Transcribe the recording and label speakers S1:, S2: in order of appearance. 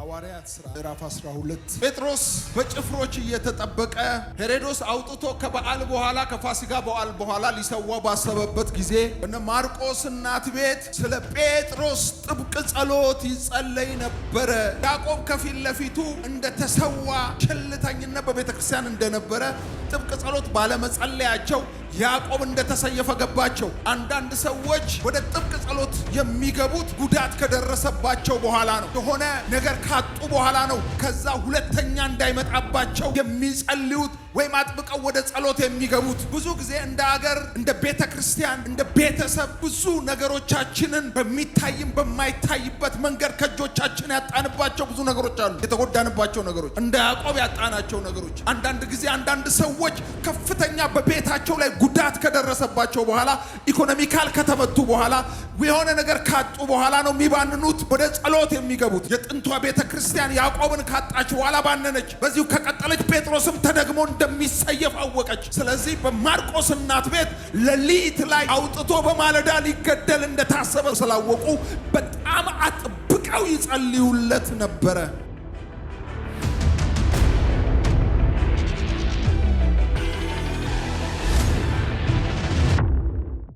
S1: ሐዋርያት ሥራ ምዕራፍ 12 ጴጥሮስ በጭፍሮች እየተጠበቀ ሄሮድስ አውጥቶ ከበዓል በኋላ ከፋሲካ በዓል በኋላ ሊሰዋው ባሰበበት ጊዜ እነ ማርቆስ እናት ቤት ስለ ጴጥሮስ ጥብቅ ጸሎት ይጸለይ ነበር። ያዕቆብ ከፊት ለፊቱ እንደተሰዋ ቸልተኝነት በቤተክርስቲያን እንደነበረ ጥብቅ ጸሎት ባለመጸለያቸው ያዕቆብ እንደተሰየፈ ገባቸው። አንዳንድ ሰዎች ወደ ጥብቅ ጸሎት የሚገቡት ጉዳት ከደረሰባቸው በኋላ ነው። የሆነ ነገር ካጡ በኋላ ነው። ከዛ ሁለተኛ እንዳይመጣባቸው የሚጸልዩት ወይም አጥብቀው ወደ ጸሎት የሚገቡት። ብዙ ጊዜ እንደ አገር፣ እንደ ቤተ ክርስቲያን፣ እንደ ቤተሰብ ብዙ ነገሮቻችንን በሚታይም በማይታይበት መንገድ ከእጆቻችን ያጣንባቸው ብዙ ነገሮች አሉ። የተጎዳንባቸው ነገሮች፣ እንደ ያዕቆብ ያጣናቸው ነገሮች። አንዳንድ ጊዜ አንዳንድ ሰዎች ከፍተኛ በቤታቸው ላይ ጉዳት ከደረሰባቸው በኋላ ኢኮኖሚካል ከተመቱ በኋላ የሆነ ነገር ካጡ በኋላ ነው የሚባንኑት ወደ ጸሎት የሚገቡት። የጥንቷ ቤተ ክርስቲያን ያዕቆብን ካጣች በኋላ ባነነች። በዚሁ ከቀጠለች ጴጥሮስም ተደግሞ እንደሚሰየፍ አወቀች። ስለዚህ በማርቆስ እናት ቤት ሌሊት ላይ አውጥቶ በማለዳ ሊገደል እንደታሰበ ስላወቁ በጣም አጥብቀው ይጸልዩለት ነበረ።